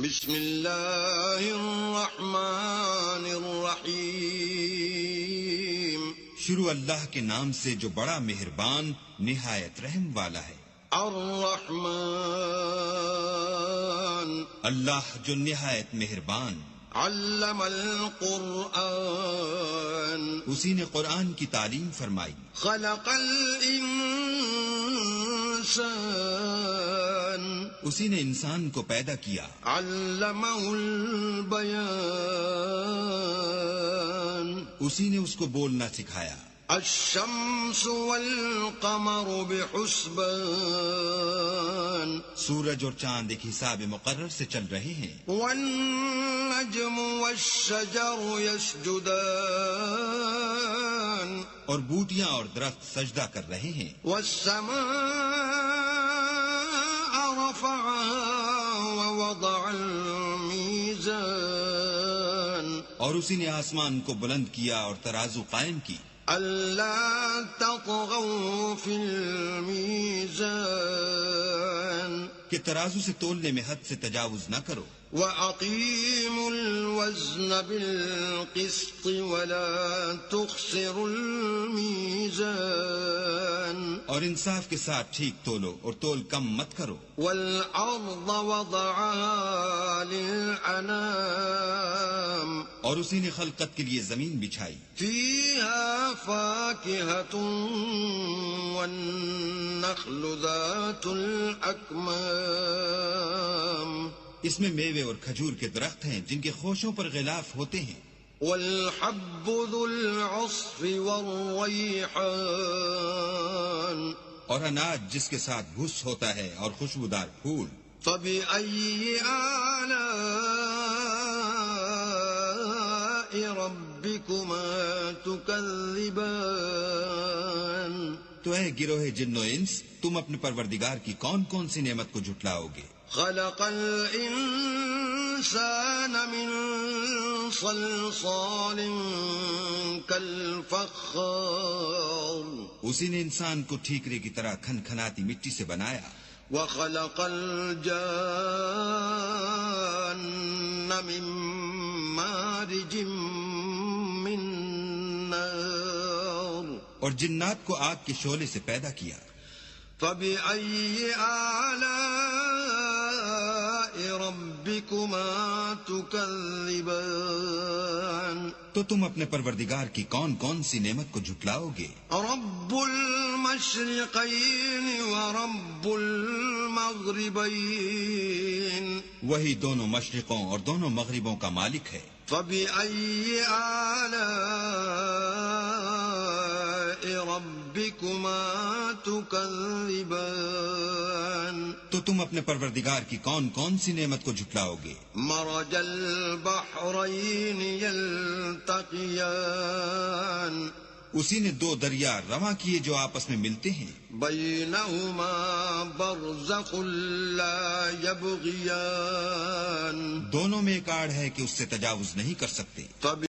بسم اللہ الرحمن الرحیم. شروع اللہ کے نام سے جو بڑا مہربان نہایت رحم والا ہے. الرحمن اللہ جو نہایت مہربان. علم القرآن اسی نے قرآن کی تعلیم فرمائی. خلق الانسان اسی نے انسان کو پیدا کیا. علمہ البیان اسی نے اس کو بولنا سکھایا. الشمس والقمر بحسبان سورج اور چاند ایک حساب مقرر سے چل رہے ہیں. والنجم والشجر يسجدان اور بوٹیاں اور درخت سجدہ کر رہے ہیں. والسماء رفعها ووضع الميزان اور اسی نے آسمان کو بلند کیا اور ترازو قائم کی. أَلَّا تَطْغَوْا فِي الْمِيزَانِ کہ ترازو سے تولنے میں حد سے تجاوز نہ کرو. وَأَقِيمُوا الْوَزْنَ بِالْقِسْطِ وَلَا تُخْسِرُوا الْمِيزَانَ اور انصاف کے ساتھ ٹھیک تولو اور تول کم مت کرو. وَالْأَرْضَ وَضَعَهَا لِلْأَنَامِ اور اسی نے خلقت کے لیے زمین بچھائی. فِيهَا فَاكِهَةٌ وَالنَّخْلُ ذَاتُ الْأَكْمَامِ اس میں میوے اور کھجور کے درخت ہیں جن کے خوشوں پر غلاف ہوتے ہیں. وَالْحَبُّ ذُو الْعَصْفِ وَالرَّيْحَانِ اور اناج جس کے ساتھ بھس ہوتا ہے اور خوشبودار پھول. فَبِأَيِّ آلَاءِ رَبِّكُمَا تُكَذِّبَانِ تو اے گروہ جن و انس، تم اپنے پروردگار کی کون کون سی نعمت کو جھٹلاؤ گے. خلق الانسان من صلصال كالفخار اسی نے انسان کو ٹھیکرے کی طرح کھن کھناتی مٹی سے بنایا. وخلق الجان من مارج من نار اور جنات کو آگ کے شعلے سے پیدا کیا. فَبِأَيِّ آلَاءِ رَبِّكُمَا تُكَذِّبَانِ تو تم اپنے پروردگار کی کون کون سی نعمت کو جھٹلاؤ گے. رب المشرقین ورب المغربین وہی دونوں مشرقوں اور دونوں مغربوں کا مالک ہے. فَبِأَيِّ آلَاءِ رَبِّكُمَا تُكَذِّبَانِ تو تم اپنے پروردگار کی کون کون سی نعمت کو جھٹلاؤ گے. مرج البحرین یلتقیان اسی نے دو دریا رواں کیے جو آپس میں ملتے ہیں. بینہما برزخ لا یبغیان دونوں میں ایک آڑ ہے کہ اس سے تجاوز نہیں کر سکتے.